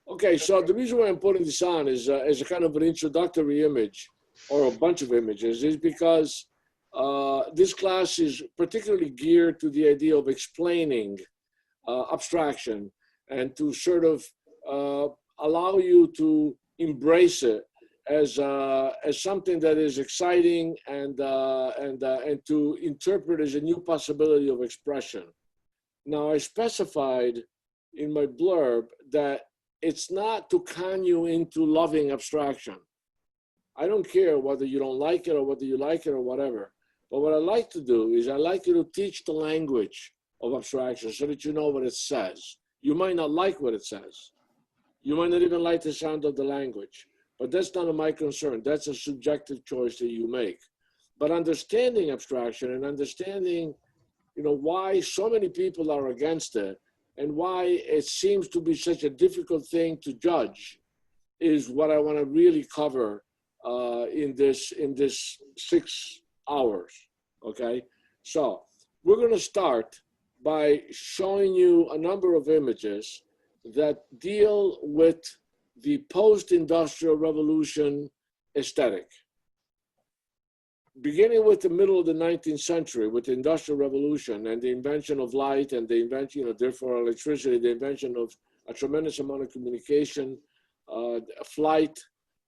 Okay, so the reason why I'm putting this on is as a kind of an introductory image or a bunch of images is because this class is particularly geared to the idea of explaining abstraction and to sort of allow you to embrace it as something that is exciting and to interpret as a new possibility of expression. Now, I specified in my blurb that it's not to con you into loving abstraction. I don't care whether you don't like it or whether you like it or whatever. But what I like to do is I like you to teach the language of abstraction so that you know what it says. You might not like what it says. You might not even like the sound of the language. But that's none of my concern. That's a subjective choice that you make. But understanding abstraction and understanding, why so many people are against it and why it seems to be such a difficult thing to judge is what I want to really cover in this 6 hours, okay? So we're going to start by showing you a number of images that deal with the post-industrial revolution aesthetic. Beginning with the middle of the 19th century, with the Industrial Revolution and the invention of light and the invention, therefore electricity, the invention of a tremendous amount of communication, flight,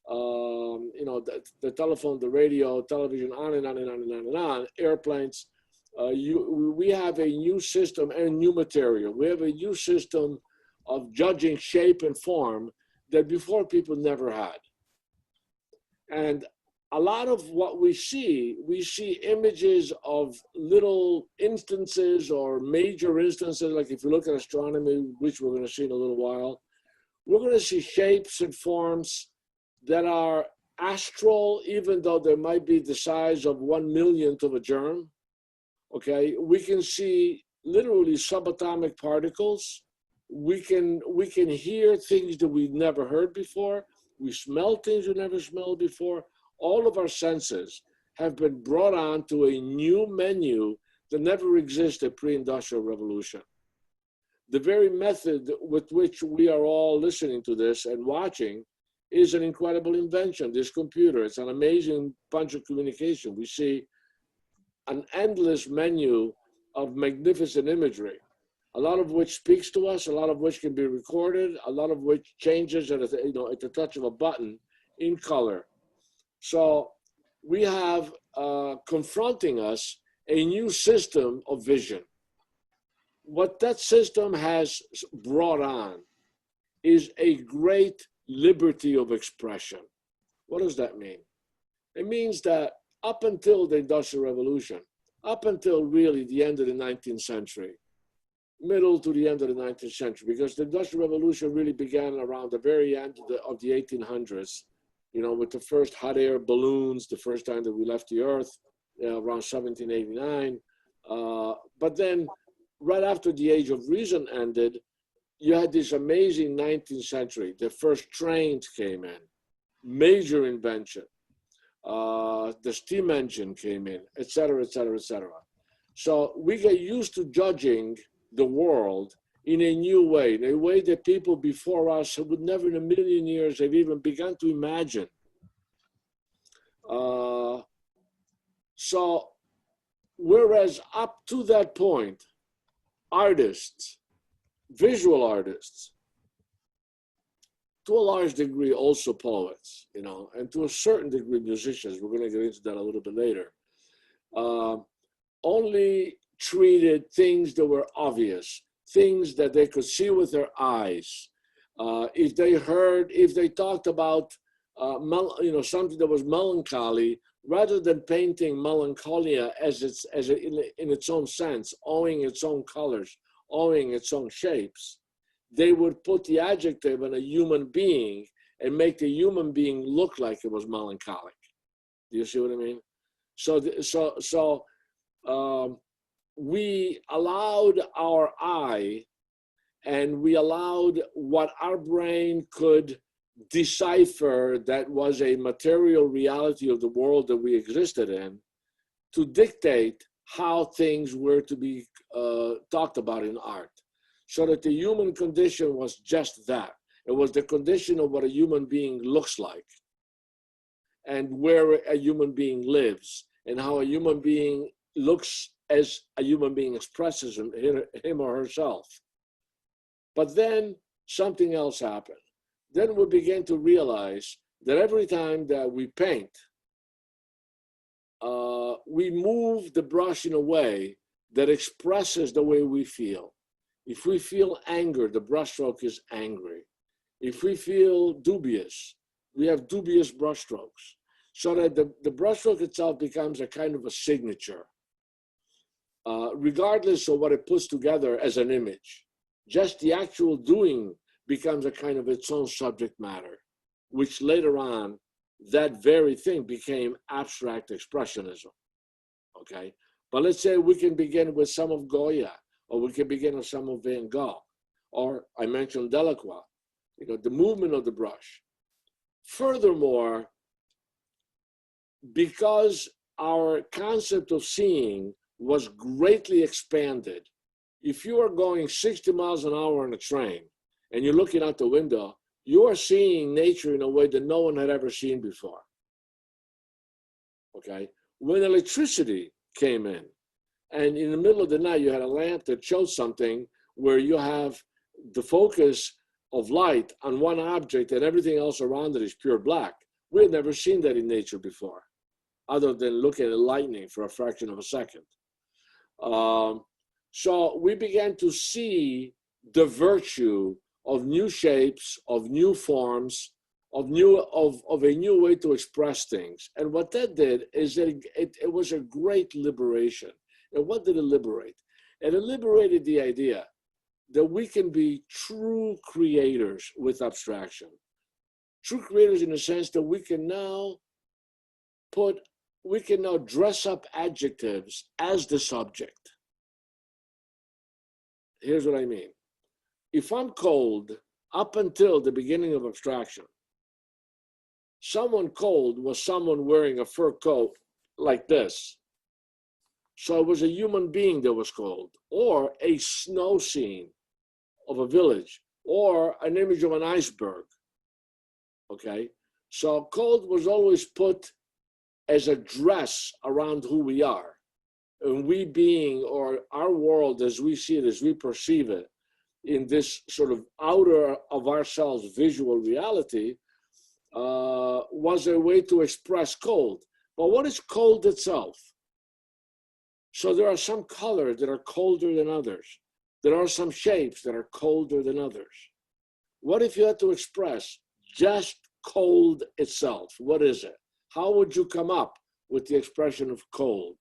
the telephone, the radio, television, on and on and on and on and on, airplanes. We have a new system and new material. We have a new system of judging shape and form that before people never had. And a lot of what we see images of little instances or major instances, like if you look at astronomy, which we're going to see in a little while, we're going to see shapes and forms that are astral, even though they might be the size of 1/1,000,000th of a germ, okay? We can see literally subatomic particles. We can hear things that we've never heard before. We smell things we never smelled before. All of our senses have been brought on to a new menu that never existed pre-industrial revolution. The very method with which we are all listening to this and watching is an incredible invention, this computer. It's an amazing bunch of communication. We see an endless menu of magnificent imagery, a lot of which speaks to us, a lot of which can be recorded, a lot of which changes at the touch of a button in color. So we have confronting us a new system of vision. What that system has brought on is a great liberty of expression. What does that mean? It means that up until the Industrial Revolution, up until really the end of the 19th century, middle to the end of the 19th century, because the Industrial Revolution really began around the very end of the 1800s, with the first hot air balloons, the first time that we left the Earth, around 1789. But then right after the Age of Reason ended, you had this amazing 19th century. The first trains came in, major invention. The steam engine came in, et cetera, et cetera, et cetera. So we get used to judging the world in a new way, in a way that people before us would never in a million years have even begun to imagine. So whereas up to that point, artists, visual artists, to a large degree also poets, and to a certain degree musicians, we're going to get into that a little bit later, only treated things that were obvious, things that they could see with their eyes. If they talked about something that was melancholy, rather than painting melancholia in its own sense, owing its own colors, owing its own shapes, they would put the adjective on a human being and make the human being look like it was melancholic. Do you see what I mean? So we allowed our eye, and we allowed what our brain could decipher that was a material reality of the world that we existed in, to dictate how things were to be talked about in art. So that the human condition was just that. It was the condition of what a human being looks like and where a human being lives and how a human being looks as a human being expresses him or herself. But then something else happened. Then we began to realize that every time that we paint, we move the brush in a way that expresses the way we feel. If we feel anger, the brushstroke is angry. If we feel dubious, we have dubious brushstrokes. So that the brushstroke itself becomes a kind of a signature, regardless of what it puts together as an image. Just the actual doing becomes a kind of its own subject matter, which later on, that very thing became abstract expressionism, okay? But let's say we can begin with some of Goya, or we can begin with some of Van Gogh, or I mentioned Delacroix, the movement of the brush. Furthermore, because our concept of seeing was greatly expanded, if you are going 60 miles an hour on a train and you're looking out the window, you are seeing nature in a way that no one had ever seen before, okay? When electricity came in, and in the middle of the night, you had a lamp that showed something where you have the focus of light on one object and everything else around it is pure black. We had never seen that in nature before, other than looking at lightning for a fraction of a second. So we began to see the virtue of new shapes, of new forms, of a new way to express things. And what that did is that it was a great liberation. And what did it liberate? It liberated the idea that we can be true creators with abstraction. True creators in the sense that we can now dress up adjectives as the subject. Here's what I mean. If I'm cold, up until the beginning of abstraction, someone cold was someone wearing a fur coat like this. So it was a human being that was cold, or a snow scene of a village, or an image of an iceberg, okay? So cold was always put as a dress around who we are. And we being, or our world as we see it, as we perceive it, in this sort of outer of ourselves visual reality, was a way to express cold. But what is cold itself? So there are some colors that are colder than others. There are some shapes that are colder than others. What if you had to express just cold itself? What is it? How would you come up with the expression of cold?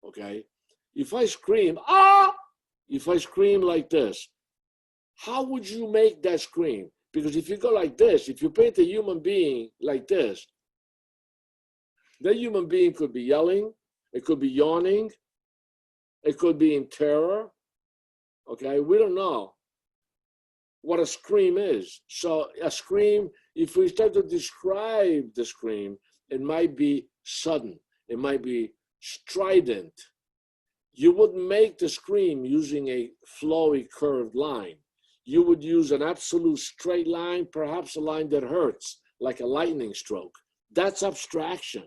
Okay? If I scream, ah! If I scream like this, how would you make that scream? Because if you go like this, if you paint a human being like this, that human being could be yelling, it could be yawning, it could be in terror, okay? We don't know what a scream is. So a scream, if we start to describe the scream, it might be sudden, it might be strident. You wouldn't make the scream using a flowy curved line. You would use an absolute straight line, perhaps a line that hurts, like a lightning stroke. That's abstraction.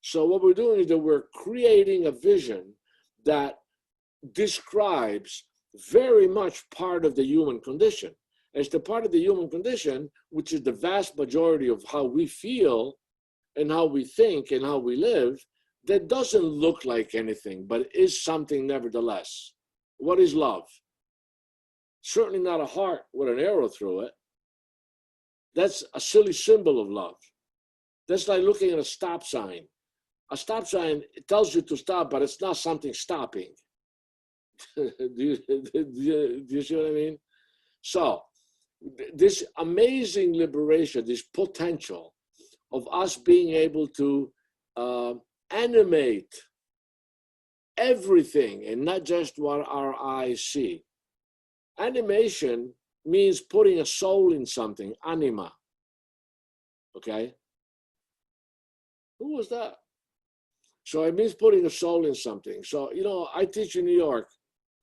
So what we're doing is that we're creating a vision that describes very much part of the human condition. It's the part of the human condition, which is the vast majority of how we feel and how we think and how we live, that doesn't look like anything, but is something nevertheless. What is love? Certainly not a heart with an arrow through it. That's a silly symbol of love. That's like looking at a stop sign. A stop sign, it tells you to stop, but it's not something stopping. do you see what I mean? So this amazing liberation, this potential of us being able to animate everything and not just what our eyes see. Animation means putting a soul in something, anima. Okay? Who was that? So it means putting a soul in something. So, I teach in New York,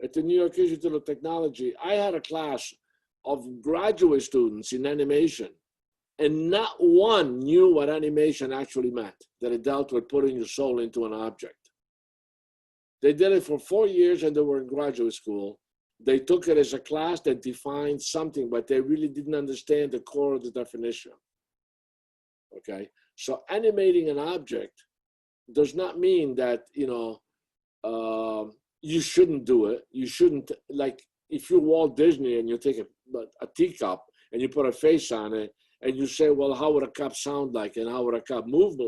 at the New York Institute of Technology. I had a class of graduate students in animation, and not one knew what animation actually meant, that it dealt with putting your soul into an object. They did it for 4 years and they were in graduate school. They took it as a class that defined something, but they really didn't understand the core of the definition. Okay, so animating an object does not mean that, you shouldn't do it. You shouldn't, like, if you're Walt Disney and you take a teacup and you put a face on it and you say, well, how would a cup sound like and how would a cup move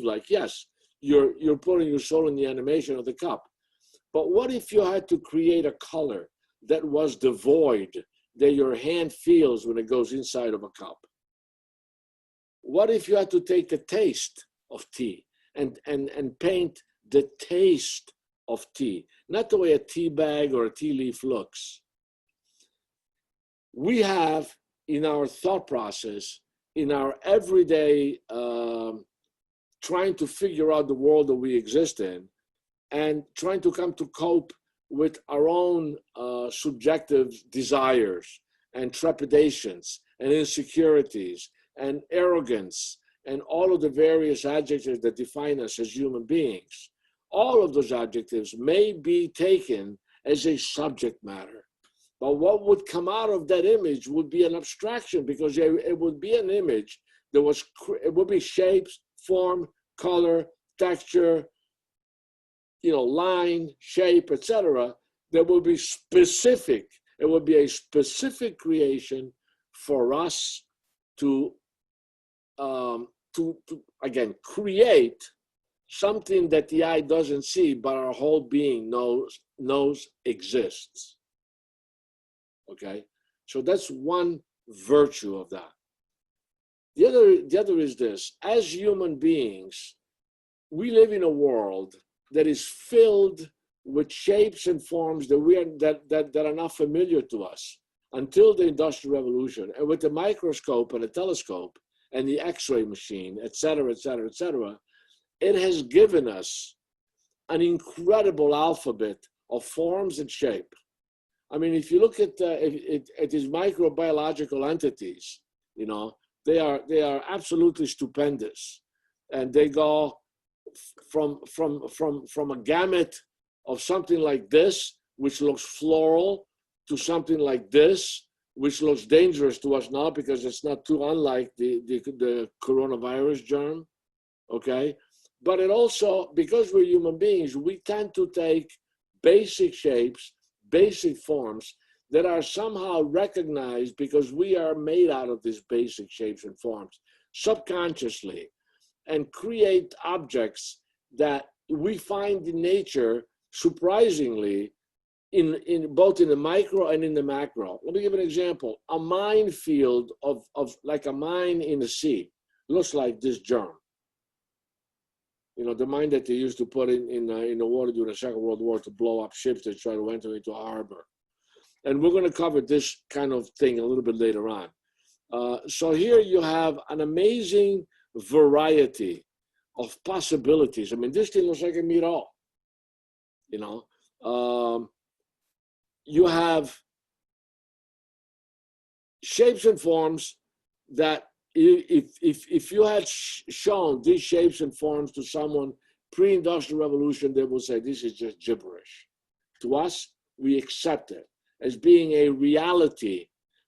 like? Yes, you're putting your soul in the animation of the cup. But what if you had to create a color that was the void that your hand feels when it goes inside of a cup? What if you had to take the taste of tea and paint the taste of tea, not the way a tea bag or a tea leaf looks? We have in our thought process, in our everyday trying to figure out the world that we exist in and trying to come to cope with our own subjective desires and trepidations and insecurities and arrogance and all of the various adjectives that define us as human beings. All of those adjectives may be taken as a subject matter. But what would come out of that image would be an abstraction, because it would be an image that it would be shapes, form, color, texture, line, shape, etc. That would be specific. It would be a specific creation for us to again, create something that the eye doesn't see, but our whole being knows exists. Okay, so that's one virtue of that. The other is this: as human beings, we live in a world that is filled with shapes and forms that are not familiar to us until the Industrial Revolution. And with the microscope and the telescope and the X-ray machine, et cetera, it has given us an incredible alphabet of forms and shape. I mean, if you look at these microbiological entities, they are absolutely stupendous, and they go from a gamut of something like this, which looks floral, to something like this, which looks dangerous to us now because it's not too unlike the coronavirus germ, okay? But it also, because we're human beings, we tend to take basic shapes, basic forms that are somehow recognized because we are made out of these basic shapes and forms subconsciously, and create objects that we find in nature surprisingly in both in the micro and in the macro. Let me give an example. A minefield of like a mine in the sea looks like this germ. The mine that they used to put in the water during the Second World War to blow up ships that try to enter into a harbor. And we're going to cover this kind of thing a little bit later on. So here you have an amazing variety of possibilities. I mean, this thing looks like a meatball. You have shapes and forms that if you had shown these shapes and forms to someone pre-industrial revolution, they will say, this is just gibberish. To us, we accept it as being a reality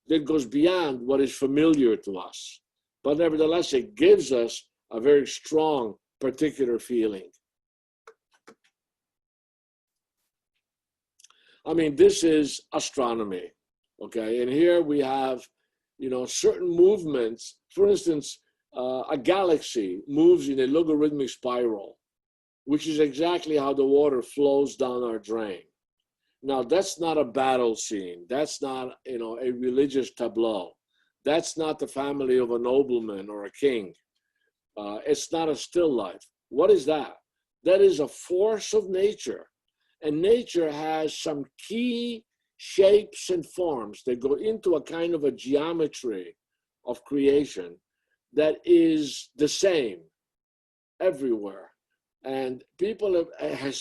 that goes beyond what is familiar to us. But nevertheless, it gives us a very strong particular feeling. I mean, this is astronomy, okay? And here we have, certain movements. For instance, a galaxy moves in a logarithmic spiral, which is exactly how the water flows down our drain. Now, that's not a battle scene. That's not, a religious tableau. That's not the family of a nobleman or a king. It's not a still life. What is that? That is a force of nature. And nature has some key shapes and forms that go into a kind of a geometry of creation that is the same everywhere. And people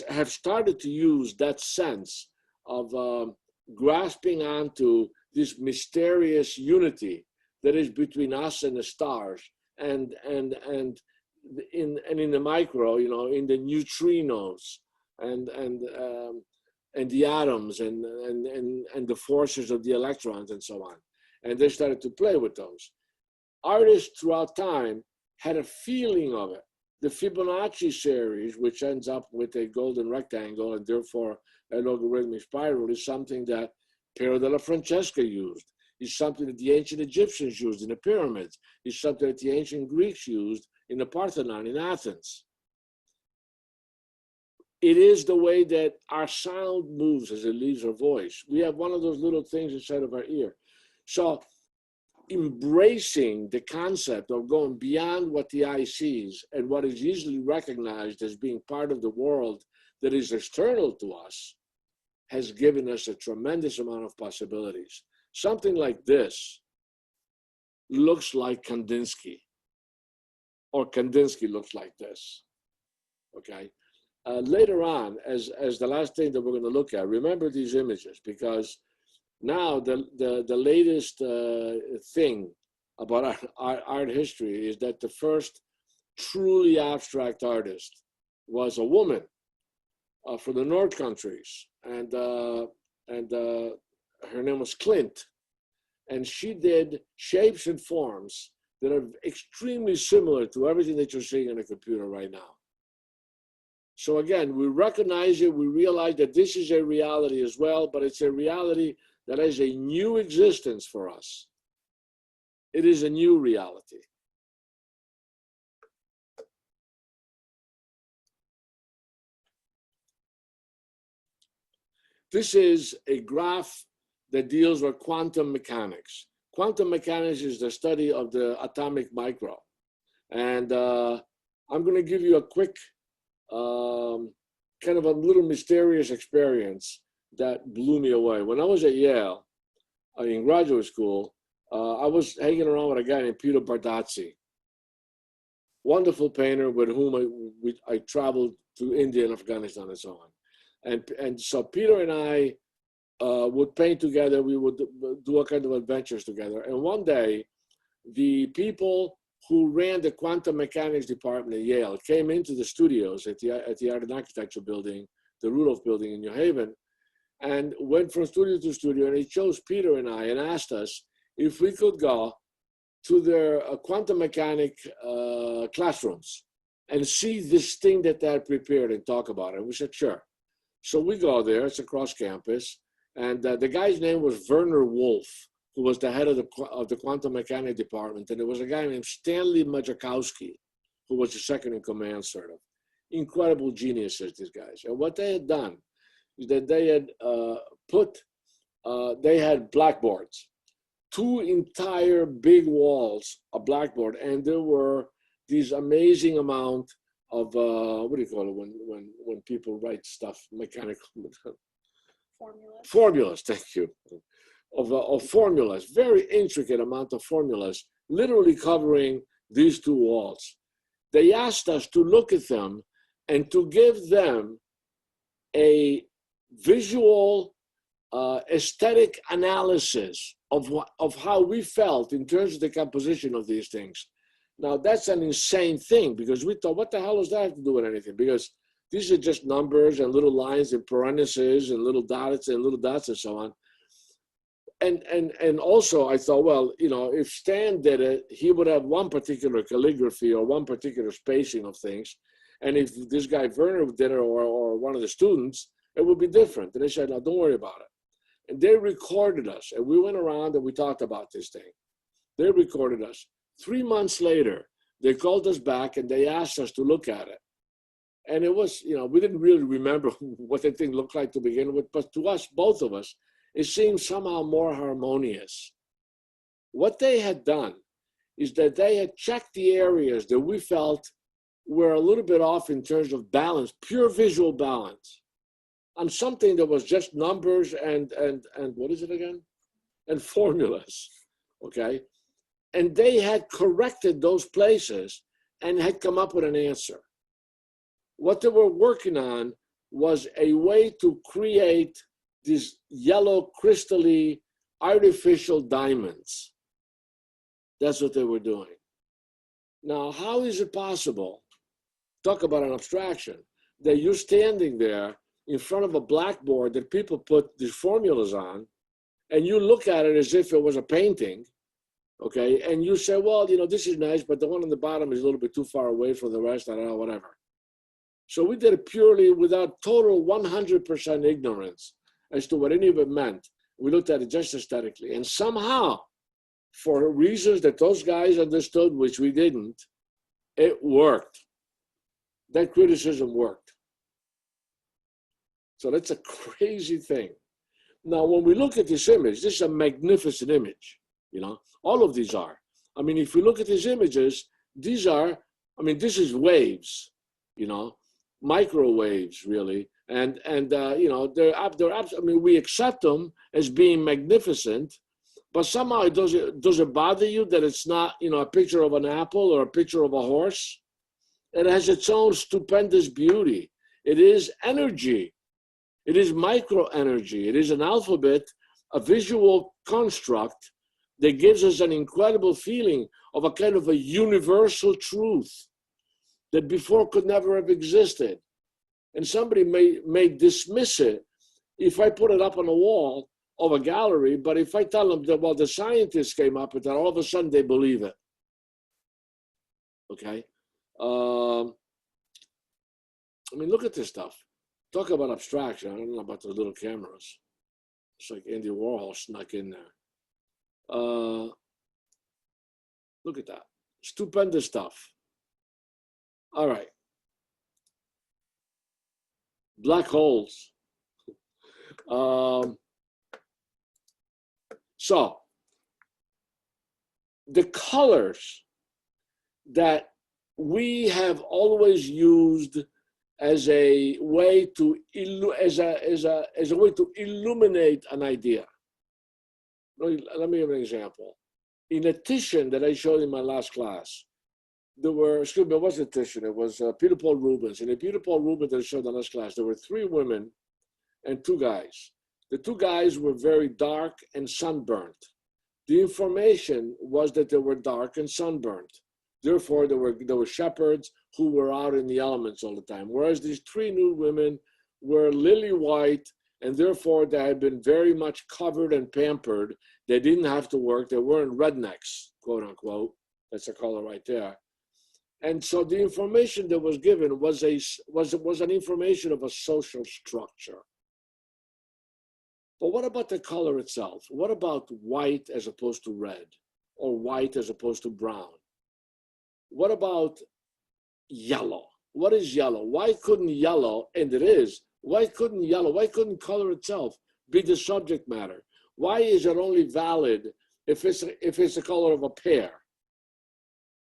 have started to use that sense of grasping onto this mysterious unity that is between us and the stars, and in the micro, you know, in the neutrinos and the atoms and the forces of the electrons and so on. And they started to play with those. Artists throughout time had a feeling of it. The Fibonacci series, which ends up with a golden rectangle and therefore a logarithmic spiral, is something that Piero della Francesca used. It's something that the ancient Egyptians used in the pyramids. It's something that the ancient Greeks used in the Parthenon in Athens. It is the way that our sound moves as it leaves our voice. We have one of those little things inside of our ear. So embracing the concept of going beyond what the eye sees and what is easily recognized as being part of the world that is external to us has given us a tremendous amount of possibilities. Something like this looks like Kandinsky, or Kandinsky looks like this, okay? Later on, as the last thing that we're going to look at, remember these images, because now the latest thing about our art history is that the first truly abstract artist was a woman from the North countries, and her name was Clint, and she did shapes and forms that are extremely similar to everything that you're seeing on a computer right now. So again, we recognize it, we realize that this is a reality as well, but it's a reality that has a new existence for us. It is a new reality. This is a graph that deals with quantum mechanics. Quantum mechanics is the study of the atomic micro. And I'm going to give you a quick, kind of a little mysterious experience that blew me away. When I was at Yale in graduate school, I was hanging around with a guy named Peter Bardazzi, wonderful painter with whom I traveled to India and Afghanistan and so on. And so Peter and I would paint together. We would do all kinds of adventures together. And one day, the people who ran the quantum mechanics department at Yale came into the studios at the Art and Architecture building, the Rudolph building in New Haven, and went from studio to studio. And he chose Peter and I and asked us if we could go to their quantum mechanic classrooms and see this thing that they had prepared and talk about it. And we said, sure. So we go there, it's across campus. And the guy's name was Werner Wolf, who was the head of the quantum mechanics department. And there was a guy named Stanley Majakowski, who was the second in command, sort of. Incredible geniuses, these guys. And what they had done is that they had they had blackboards, 2 entire big walls of blackboard. And there were these amazing amount of, what do you call it when people write stuff, mechanical? Formulas. Formulas, thank you. Of formulas, very intricate amount of formulas, literally covering these 2 walls. They asked us to look at them and to give them a visual, aesthetic analysis of how we felt in terms of the composition of these things. Now, that's an insane thing, because we thought, what the hell does that have to do with anything? Because these are just numbers and little lines and parentheses and little dots and so on. And also I thought, well, you know, if Stan did it, he would have one particular calligraphy or one particular spacing of things. And if this guy Werner did it, or one of the students, it would be different. And they said, no, don't worry about it. And they recorded us. And we went around and we talked about this thing. They recorded us. 3 months later, they called us back and they asked us to look at it. And it was, you know, we didn't really remember what the thing looked like to begin with, but to us, both of us, it seemed somehow more harmonious. What they had done is that they had checked the areas that we felt were a little bit off in terms of balance, pure visual balance, on something that was just numbers and what is it again? And formulas, okay? And they had corrected those places and had come up with an answer. What they were working on was a way to create this yellow crystally artificial diamonds. That's what they were doing. Now, how is it possible, talk about an abstraction, that you're standing there in front of a blackboard that people put these formulas on, and you look at it as if it was a painting, okay? And you say, well, you know, this is nice, but the one on the bottom is a little bit too far away from the rest, I don't know, whatever. So we did it purely without total 100% ignorance as to what any of it meant. We looked at it just aesthetically. And somehow, for reasons that those guys understood, which we didn't, it worked. That criticism worked. So that's a crazy thing. Now, when we look at this image, this is a magnificent image, you know, all of these are. I mean, if we look at these images, these are, I mean, this is waves, you know, microwaves, really. And you know, I mean, we accept them as being magnificent, but somehow does it bother you that it's not, you know, a picture of an apple or a picture of a horse? It has its own stupendous beauty. It is energy. It is micro energy. It is an alphabet, a visual construct that gives us an incredible feeling of a kind of a universal truth that before could never have existed. And somebody may dismiss it if I put it up on a wall of a gallery, but if I tell them that, well, the scientists came up with that, all of a sudden they believe it. Okay? I mean, look at this stuff. Talk about abstraction. I don't know about those little cameras. It's like Andy Warhol snuck in there. Look at that. Stupendous stuff. All right. Black holes. So, the colors that we have always used as a way to illuminate an idea. Let me give an example. In a Titian that I showed in my last class, there were, excuse me, it wasn't a Titian, it was Peter Paul Rubens. In a Peter Paul Rubens that I showed in the last class, there were 3 women and 2 guys. The 2 guys were very dark and sunburnt. The information was that they were dark and sunburnt. Therefore, there were shepherds who were out in the elements all the time. Whereas these 3 nude women were lily white, and therefore they had been very much covered and pampered. They didn't have to work. They weren't rednecks, quote unquote. That's a color right there. And so the information that was given was an information of a social structure. But what about the color itself? What about white as opposed to red, or white as opposed to brown? What about yellow? What is yellow? Why couldn't yellow, and it is, why couldn't yellow, why couldn't color itself be the subject matter? Why is it only valid if it's the color of a pear?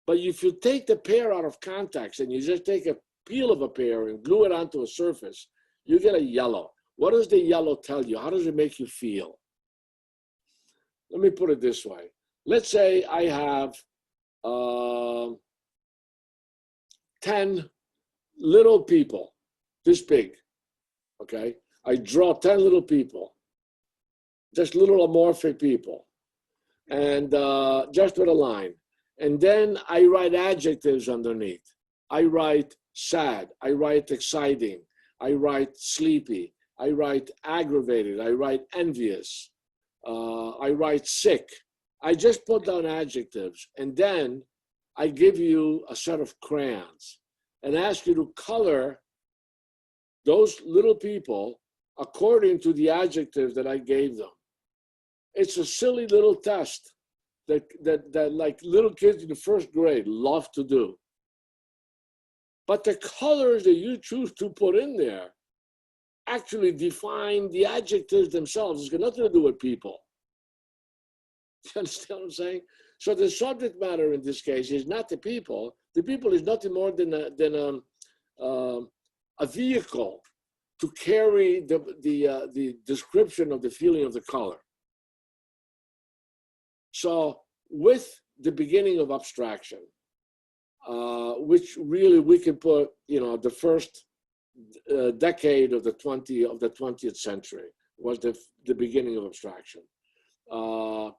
But if you take the pear out of context and you just take a peel of a pear and glue it onto a surface, you get a yellow. What does the yellow tell you? How does it make you feel? Let me put it this way. Let's say I have 10 little people, this big, okay? I draw 10 little people, just little amorphic people, and just with a line. And then I write adjectives underneath. I write sad, I write exciting, I write sleepy, I write aggravated, I write envious, I write sick. I just put down adjectives, and then I give you a set of crayons and ask you to color those little people according to the adjectives that I gave them. It's a silly little test that like little kids in the 1st grade love to do. But the colors that you choose to put in there actually define the adjectives themselves. It's got nothing to do with people. You understand what I'm saying? So the subject matter in this case is not the people. The people is nothing more than a vehicle to carry the description of the feeling of the color. So with the beginning of abstraction, which really we can put, the first decade of the 20th century was the beginning of abstraction. our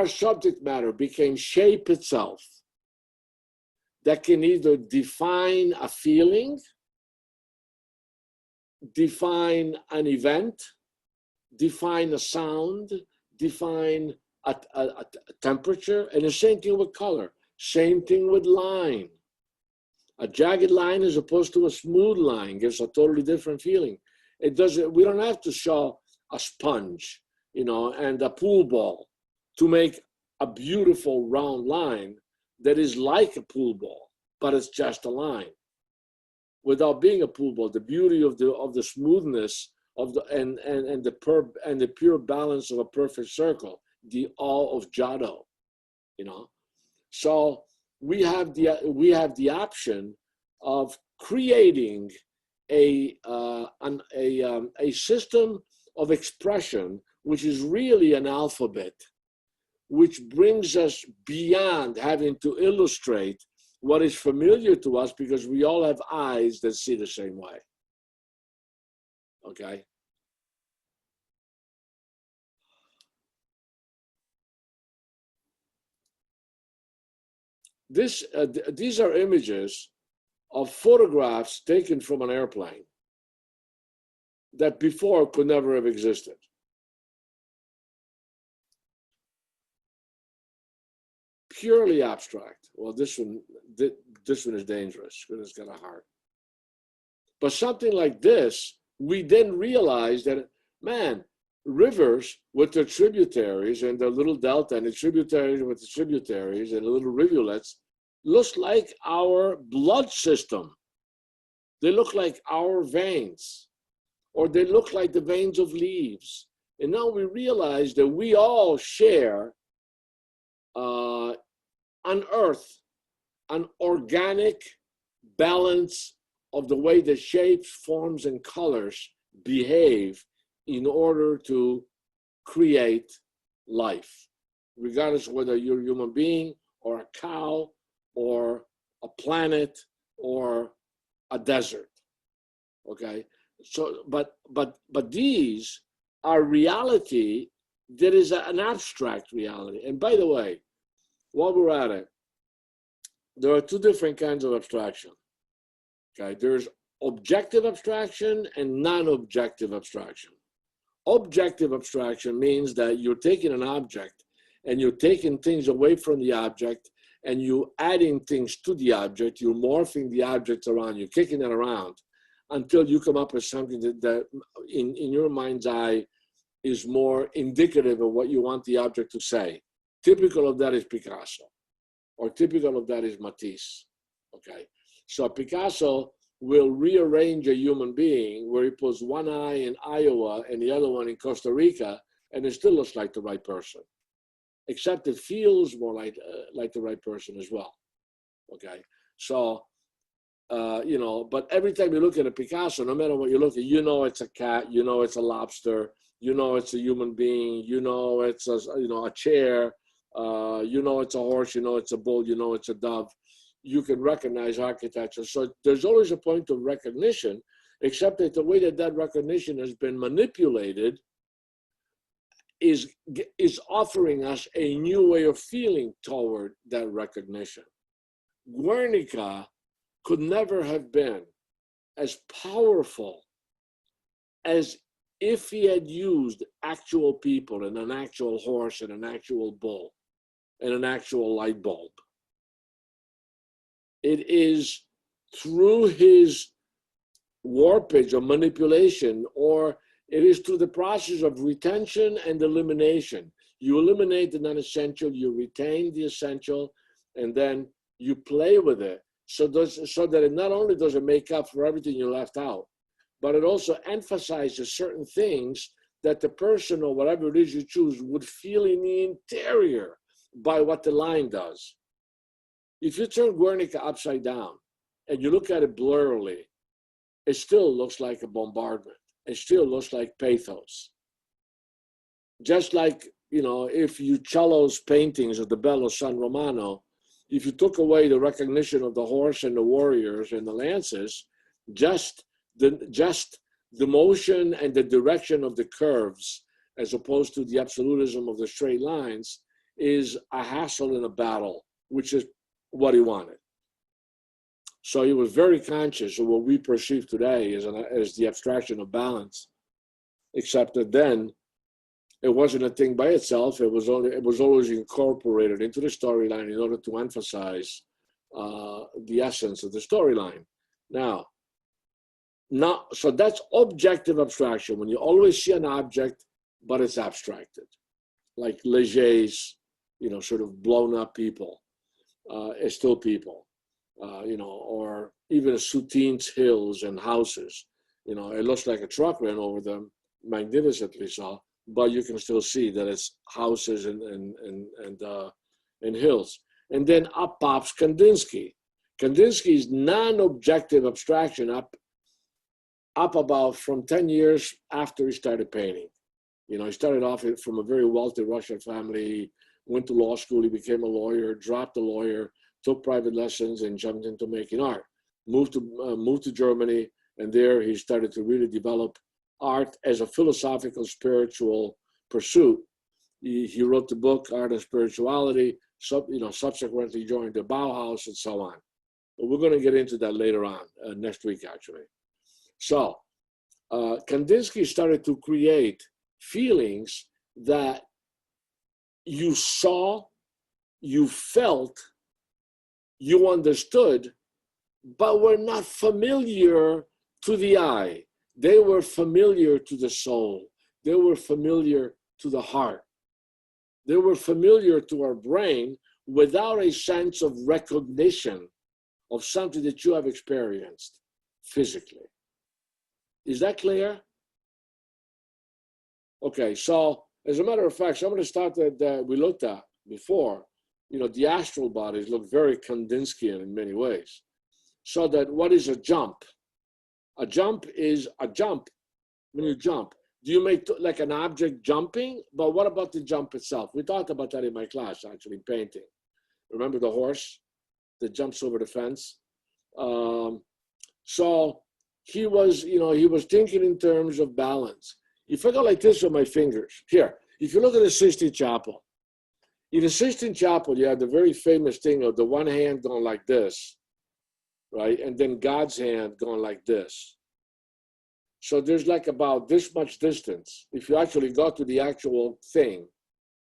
subject matter became shape itself that can either define a feeling, define an event, define a sound, define a temperature, and the same thing with color, same thing with line. A jagged line as opposed to a smooth line gives a totally different feeling. It doesn't, we don't have to show a sponge, and a pool ball to make a beautiful round line that is like a pool ball, but it's just a line. Without being a pool ball, the beauty of the smoothness of and the pure balance of a perfect circle, the awe of Giotto, So we have the option of creating a system of expression which is really an alphabet, which brings us beyond having to illustrate what is familiar to us because we all have eyes that see the same way. Okay? These are images of photographs taken from an airplane that before could never have existed. Purely abstract. Well, this one is dangerous because it's got a heart. But something like this, we then realize that, man, rivers with their tributaries and their little delta and the tributaries with the tributaries and the little rivulets looks like our blood system. They look like our veins, or they look like the veins of leaves. And now we realize that we all share on Earth an organic balance of the way the shapes, forms, and colors behave in order to create life, regardless of whether you're a human being or a cow or a planet or a desert. Okay, so but these are reality that is an abstract reality. And by the way, while we're at it, there are two different kinds of abstraction. Okay, there's objective abstraction and non-objective abstraction. Objective abstraction means that you're taking an object and you're taking things away from the object and you're adding things to the object, you're morphing the objects around, you're kicking it around until you come up with something that in your mind's eye is more indicative of what you want the object to say. Typical of that is Picasso, or typical of that is Matisse, okay? So Picasso will rearrange a human being where he puts one eye in Iowa and the other one in Costa Rica, and it still looks like the right person, except it feels more like the right person as well, okay? So, but every time you look at a Picasso, no matter what you look at, it's a cat, it's a lobster, it's a human being, it's a chair, it's a horse, it's a bull, it's a dove. You can recognize architecture. So there's always a point of recognition, except that the way that recognition has been manipulated is offering us a new way of feeling toward that recognition. Guernica could never have been as powerful as if he had used actual people and an actual horse and an actual bull and an actual light bulb. It is through his warpage or manipulation, or it is through the process of retention and elimination. You eliminate the non-essential, you retain the essential, and then you play with it so that it not only does it make up for everything you left out, but it also emphasizes certain things that the person or whatever it is you choose would feel in the interior by what the line does. If you turn Guernica upside down and you look at it blurrily, it still looks like a bombardment. It still looks like pathos. Just like, if Uccello's paintings of the Bello San Romano, if you took away the recognition of the horse and the warriors and the lances, just the motion and the direction of the curves as opposed to the absolutism of the straight lines, is a hassle and a battle, which is what he wanted. So he was very conscious of what we perceive today as the abstraction of balance, except that then it wasn't a thing by itself. It was always incorporated into the storyline in order to emphasize the essence of the storyline. So that's objective abstraction, when you always see an object, but it's abstracted, like Leger's, sort of blown up people, is still people, or even Soutine's hills and houses. It looks like a truck ran over them, magnificently so, but you can still see that it's houses and hills. And then up pops Kandinsky. Kandinsky's non-objective abstraction up about from 10 years after he started painting. He started off from a very wealthy Russian family, went to law school, he became a lawyer, dropped the lawyer, took private lessons, and jumped into making art. Moved to Germany, and there he started to really develop art as a philosophical, spiritual pursuit. He wrote the book Art and Spirituality, subsequently joined the Bauhaus and so on. But we're going to get into that later on, next week actually. So Kandinsky started to create feelings that you saw, you felt, you understood, but were not familiar to the eye. They were familiar to the soul. They were familiar to the heart. They were familiar to our brain without a sense of recognition of something that you have experienced physically. Is that clear? Okay, so as a matter of fact, some of the stuff that we looked at before, the astral bodies look very Kandinskian in many ways. So that what is a jump? A jump is a jump. When you jump, do you make like an object jumping? But what about the jump itself? We talked about that in my class, actually, painting. Remember the horse that jumps over the fence? So he was thinking in terms of balance. If I go like this with my fingers, here, if you look at the Sistine Chapel, in the Sistine Chapel, you have the very famous thing of the one hand going like this, right? And then God's hand going like this. So there's like about this much distance. If you actually go to the actual thing,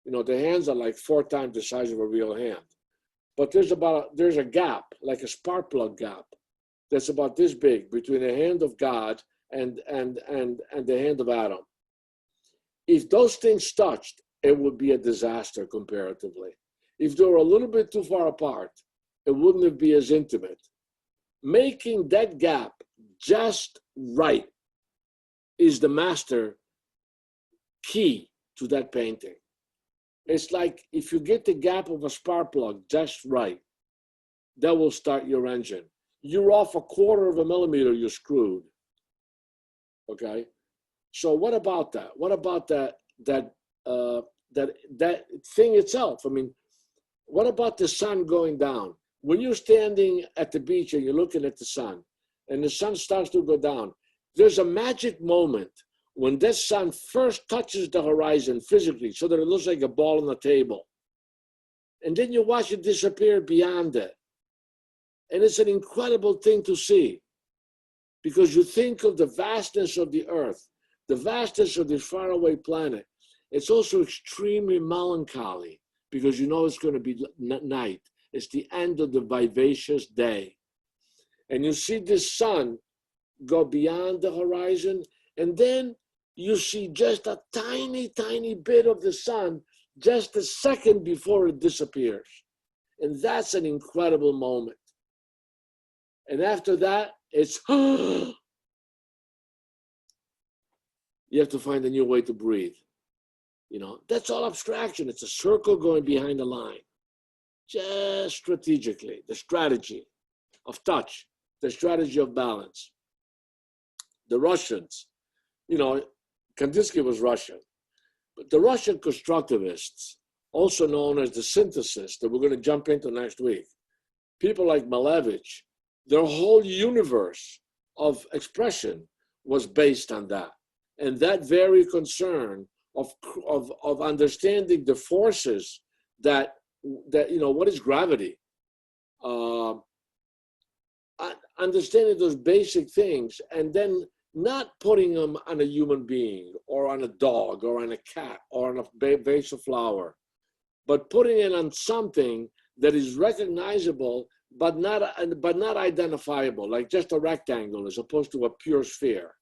the hands are like 4 times the size of a real hand. But there's a gap, like a spark plug gap, that's about this big between the hand of God and the hand of Adam. If those things touched, it would be a disaster comparatively. If they were a little bit too far apart, it wouldn't be as intimate. Making that gap just right is the master key to that painting. It's like if you get the gap of a spark plug just right, that will start your engine. You're off 1/4 of a millimeter, you're screwed. Okay? So what about that? What about that thing itself? I mean, what about the sun going down? When you're standing at the beach and you're looking at the sun, and the sun starts to go down, there's a magic moment when that sun first touches the horizon physically so that it looks like a ball on the table. And then you watch it disappear beyond it. And it's an incredible thing to see, because you think of the vastness of the earth, the vastness of this faraway planet. It's also extremely melancholy because it's going to be night. It's the end of the vivacious day. And you see this sun go beyond the horizon, and then you see just a tiny, tiny bit of the sun just a second before it disappears. And that's an incredible moment. And after that, it's, you have to find a new way to breathe. That's all abstraction. It's a circle going behind a line. Just strategically, the strategy of touch, the strategy of balance. The Russians, Kandinsky was Russian, but the Russian constructivists, also known as the synthesists, that we're going to jump into next week, people like Malevich, their whole universe of expression was based on that. And that very concern of understanding the forces that what is gravity, understanding those basic things, and then not putting them on a human being or on a dog or on a cat or on a vase of flower, but putting it on something that is recognizable but not identifiable, like just a rectangle as opposed to a pure sphere.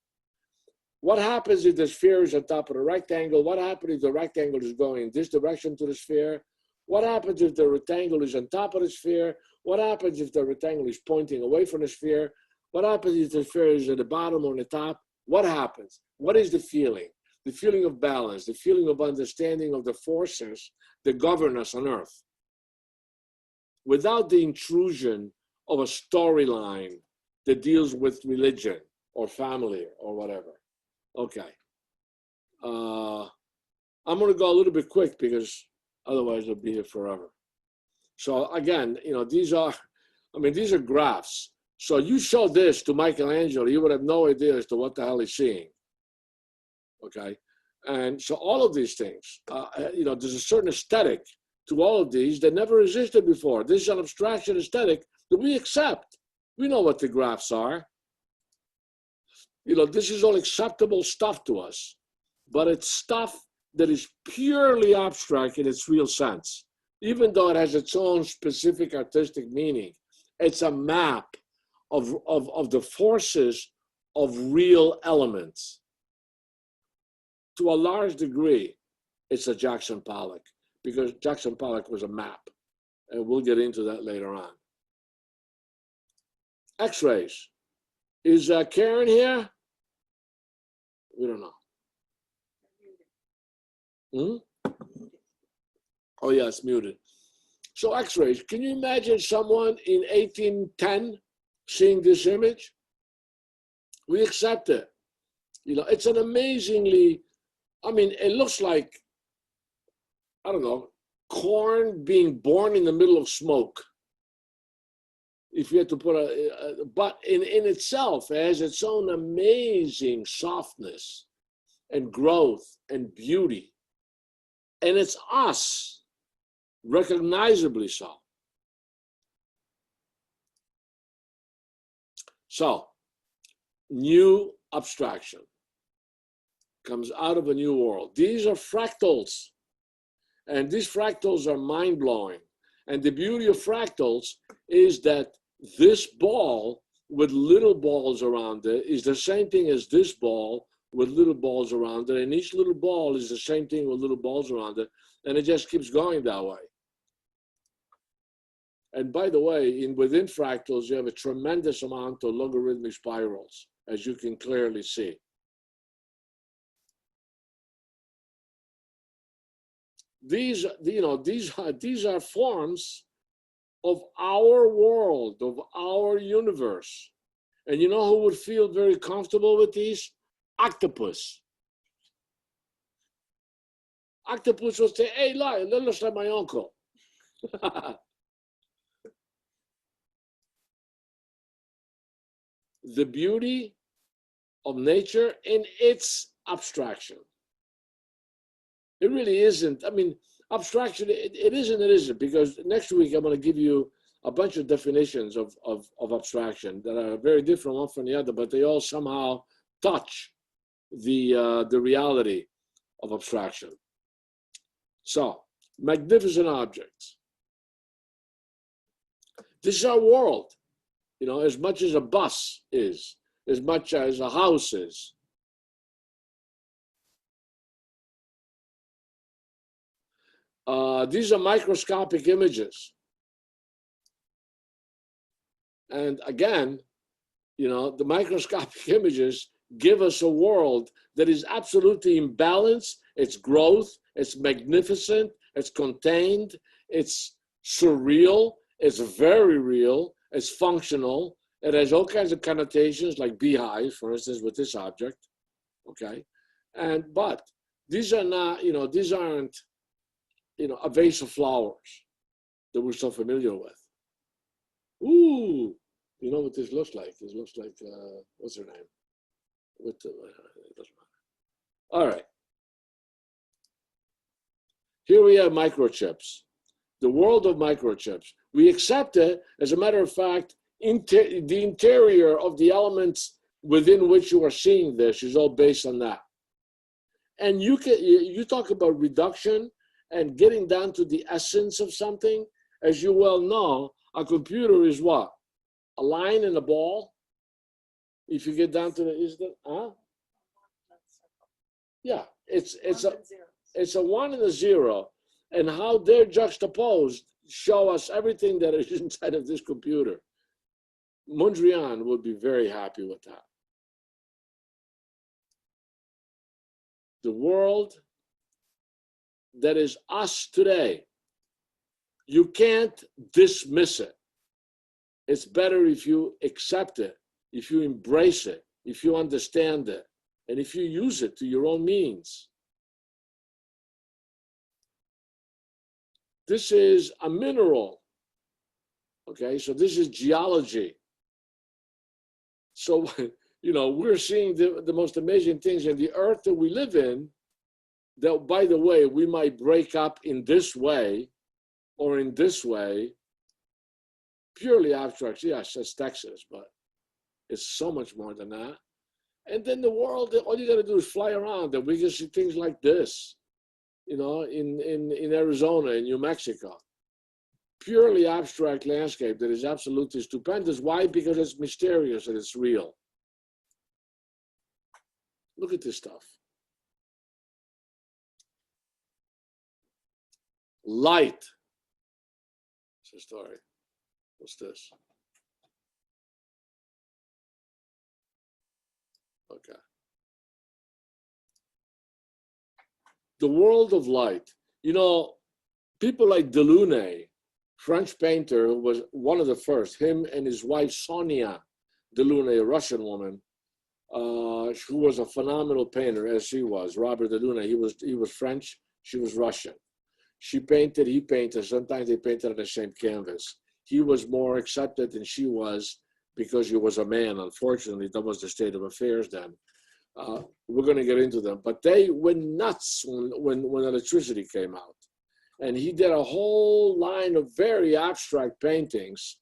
What happens if the sphere is on top of the rectangle? What happens if the rectangle is going in this direction to the sphere? What happens if the rectangle is on top of the sphere? What happens if the rectangle is pointing away from the sphere? What happens if the sphere is at the bottom or the top? What happens? What is the feeling? The feeling of balance, the feeling of understanding of the forces that govern us on Earth, without the intrusion of a storyline that deals with religion or family or whatever. Okay. I'm going to go a little bit quick because otherwise I'll be here forever. So again, these are graphs. So you show this to Michelangelo, he would have no idea as to what the hell he's seeing. Okay. And so all of these things, there's a certain aesthetic to all of these that never existed before. This is an abstraction aesthetic that we accept. We know what the graphs are. This is all acceptable stuff to us, but it's stuff that is purely abstract in its real sense. Even though it has its own specific artistic meaning, it's a map of the forces of real elements. To a large degree, it's a Jackson Pollock, because Jackson Pollock was a map, and we'll get into that later on. X-rays. Is Karen here? We don't know. Oh yeah, it's muted. So X-rays, can you imagine someone in 1810 seeing this image? We accept it. It's an amazingly, it looks like, I don't know, corn being born in the middle of smoke. If you had to put but in itself, it has its own amazing softness and growth and beauty. And it's us, recognizably so. So, new abstraction comes out of a new world. These are fractals, and these fractals are mind-blowing. And the beauty of fractals is that this ball with little balls around it is the same thing as this ball with little balls around it, and each little ball is the same thing with little balls around it, and it just keeps going that way. And by the way, within fractals, you have a tremendous amount of logarithmic spirals, as you can clearly see. These are forms of our world, of our universe. And you know who would feel very comfortable with these? Octopus. Octopus would say, hey, that looks like my uncle. The beauty of nature in its abstraction. It really isn't. Abstraction, it isn't, because next week I'm going to give you a bunch of definitions of abstraction that are very different one from the other, but they all somehow touch the reality of abstraction. So, magnificent objects. This is our world, as much as a bus is, as much as a house is. These are microscopic images. And again, the microscopic images give us a world that is absolutely in balance. It's growth, it's magnificent, it's contained, it's surreal, it's very real, it's functional. It has all kinds of connotations like beehives, for instance, with this object, okay? But these are not, these aren't, a vase of flowers that we're so familiar with. Ooh, you know what this looks like? This looks like, what's her name? It doesn't matter. All right. Here we have microchips, the world of microchips. We accept it. As a matter of fact, the interior of the elements within which you are seeing this is all based on that. And you talk about reduction and getting down to the essence of something. As you well know, a computer is what? A line and a ball. If you get down to yeah, it's a 1 and a 0, and how they're juxtaposed show us everything that is inside of this computer. Mondrian would be very happy with that. The world that is us today, you can't dismiss it. It's better if you accept it, if you embrace it, if you understand it, and if you use it to your own means. This is a mineral. Okay, so this is geology. So, we're seeing the most amazing things in the earth that we live in, that, by the way, we might break up in this way or in this way. Purely abstract, yes, that's Texas, but it's so much more than that. And then the world, all you got to do is fly around, and we can see things like this, in Arizona, in New Mexico. Purely abstract landscape that is absolutely stupendous. Why? Because it's mysterious and it's real. Look at this stuff. Light. It's a story. What's this? Okay. The world of light. People like Delaunay, French painter, who was one of the first, him and his wife Sonia Delaunay, a Russian woman, who was a phenomenal painter, as she was. Robert Delaunay, he was French, she was Russian. She painted, he painted, sometimes they painted on the same canvas. He was more accepted than she was because he was a man. Unfortunately, that was the state of affairs then. We're going to get into them, but they went nuts when electricity came out. And he did a whole line of very abstract paintings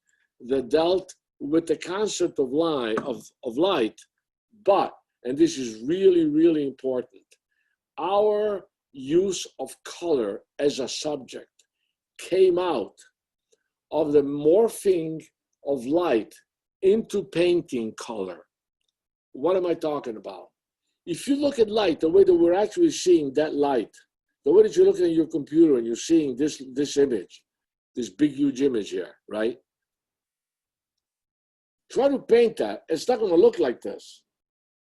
that dealt with the concept of light, but, and this is really, really important, our use of color as a subject came out of the morphing of light into painting color. What am I talking about? If you look at light, the way that we're actually seeing that light, the way that you're looking at your computer and you're seeing this image, this big, huge image here, right? Try to paint that. It's not going to look like this.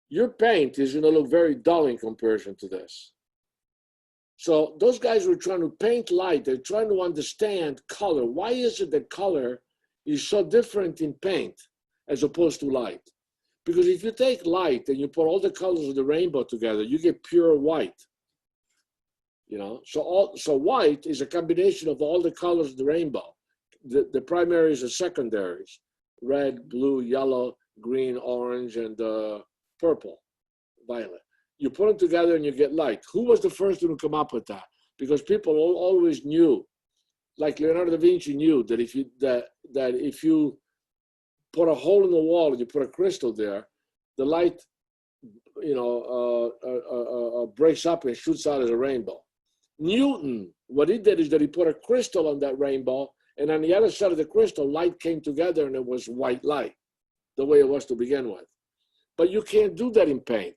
Your paint is going to look very dull in comparison to this. So those guys were trying to paint light. They're trying to understand color. Why is it that color is so different in paint as opposed to light? Because if you take light and you put all the colors of the rainbow together, you get pure white. So white is a combination of all the colors of the rainbow. The primaries and secondaries: red, blue, yellow, green, orange, and purple, violet. You put them together and you get light. Who was the first one to come up with that? Because people always knew, like Leonardo da Vinci knew that if you put a hole in the wall and you put a crystal there, the light, breaks up and shoots out as a rainbow. Newton, what he did is that he put a crystal on that rainbow, and on the other side of the crystal, light came together and it was white light, the way it was to begin with. But you can't do that in paint,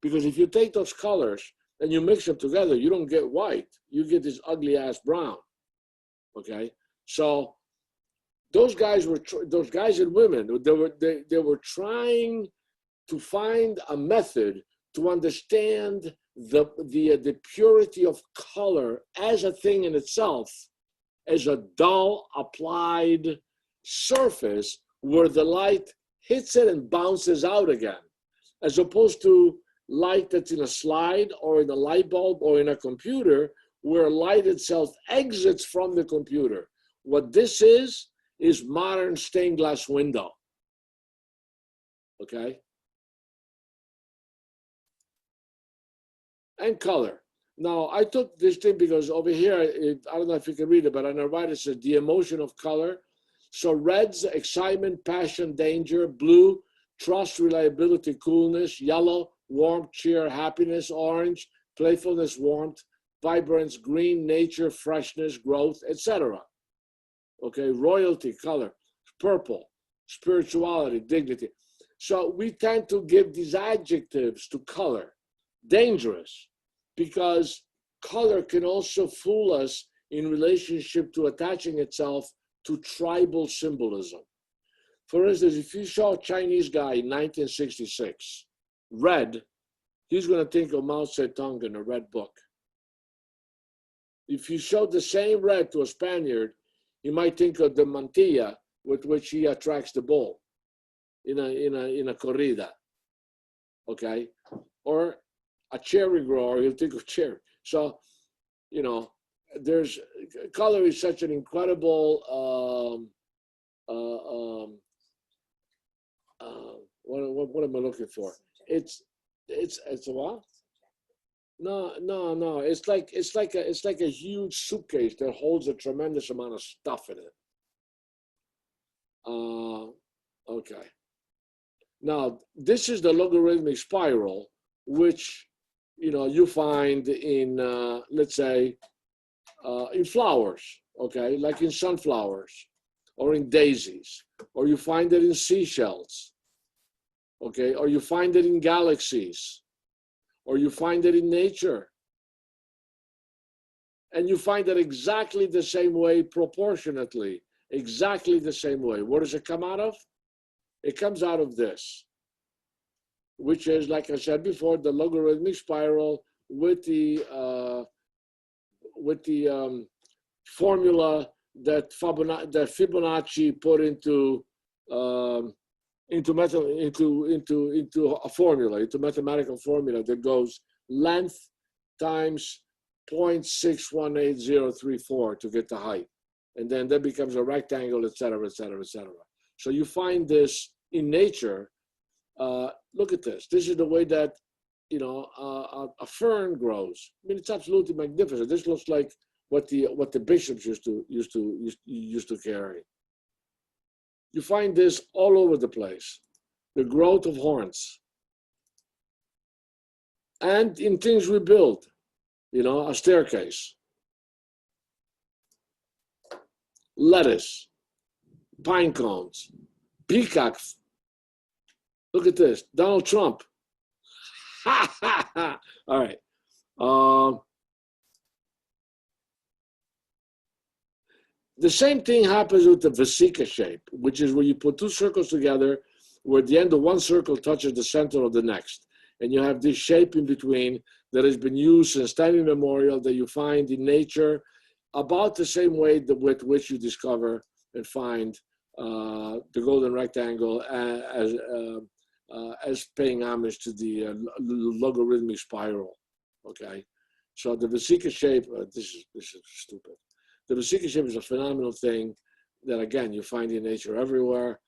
because if you take those colors and you mix them together, you don't get white. You get this ugly ass brown. Okay, so those guys and women, they were trying to find a method to understand the purity of color as a thing in itself, as a dull applied surface where the light hits it and bounces out again, as opposed to light that's in a slide or in a light bulb or in a computer, where light itself exits from the computer. What this is modern stained glass window. Okay? And color. Now, I took this thing because over here, I don't know if you can read it, but on the right it says the emotion of color. So red's excitement, passion, danger. Blue, trust, reliability, coolness. Yellow, warmth, cheer, happiness. Orange, playfulness, warmth. Vibrance, green, nature, freshness, growth, etc. Okay, royalty, color. Purple, spirituality, dignity. So we tend to give these adjectives to color. Dangerous, because color can also fool us in relationship to attaching itself to tribal symbolism. For instance, if you saw a Chinese guy in 1966, red, he's going to think of Mao Zedong in a red book. If you showed the same red to a Spaniard, he might think of the mantilla with which he attracts the bull in a corrida, okay? Or a cherry grower, he'll think of cherry. So, you know, there's color is such an incredible. What am I looking for? It's a what? No. It's like a huge suitcase that holds a tremendous amount of stuff in it. Okay. Now this is the logarithmic spiral, which you find in let's say in flowers, okay, like in sunflowers or in daisies, or you find it in seashells, okay, or you find it in galaxies, or you find it in nature. And you find it exactly the same way, proportionately, exactly the same way. What does it come out of? It comes out of this, which is, like I said before, the logarithmic spiral with the formula that Fibonacci put into a formula, into mathematical formula that goes length times 0.618034 to get the height, and then that becomes a rectangle, etc., etc., etc. So you find this in nature. Look at this. This is the way that a fern grows. I mean, it's absolutely magnificent. This looks like what the bishops used to carry. You find this all over the place. The growth of horns, and in things we build. A staircase, lettuce, pine cones, peacocks. Look at this, Donald Trump. Ha ha ha! All right. The same thing happens with the vesica shape, which is where you put two circles together, where the end of one circle touches the center of the next. And you have this shape in between that has been used since time immemorial, that you find in nature about the same way with which you discover and find the golden rectangle as paying homage to the logarithmic spiral. Okay, so the vesica shape. This is stupid. The vesica shape is a phenomenal thing that, again, you find in nature everywhere.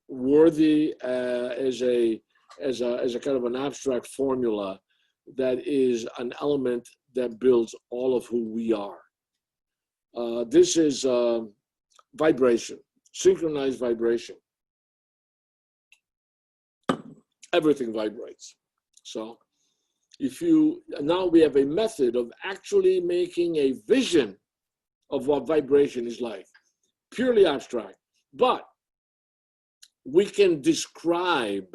Worthy as a kind of an abstract formula that is an element that builds all of who we are. This is vibration, synchronized vibration. Everything vibrates. So now we have a method of actually making a vision of what vibration is like, purely abstract, but we can describe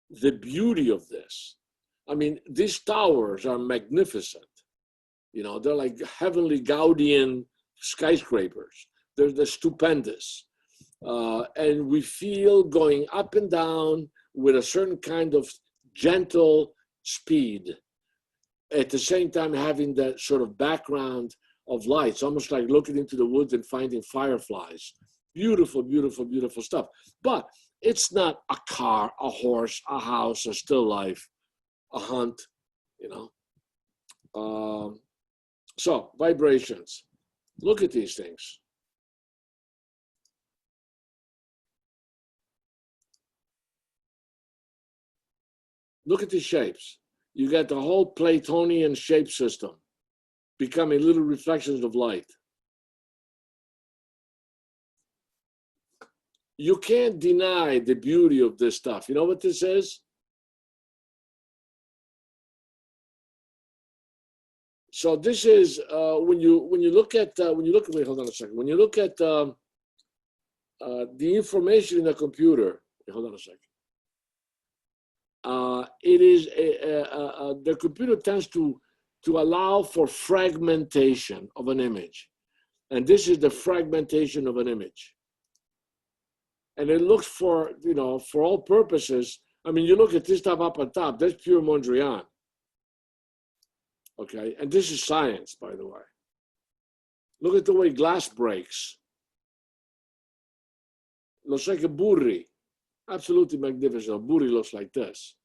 the beauty of this. I mean, these towers are magnificent. They're like heavenly Gaudian skyscrapers. They're stupendous. And we feel going up and down with a certain kind of gentle speed, at the same time having that sort of background of lights, almost like looking into the woods and finding fireflies. Beautiful, beautiful, beautiful stuff. But it's not a car, a horse, a house, a still life, a hunt, So vibrations. Look at these things. Look at these shapes. you get the whole Platonian shape system becoming little reflections of light. You can't deny the beauty of this stuff. You know what this is? So this is when you look at wait, hold on a second. When you look at the information in the computer, hold on a second. It is the computer tends to allow for fragmentation of an image, and this is the fragmentation of an image. And it looks for, you know, for all purposes. I mean, you look at this stuff up on top. That's pure Mondrian. Okay, and this is science, by the way. Look at the way glass breaks. Looks like a burri. Absolutely magnificent. A burri looks like this.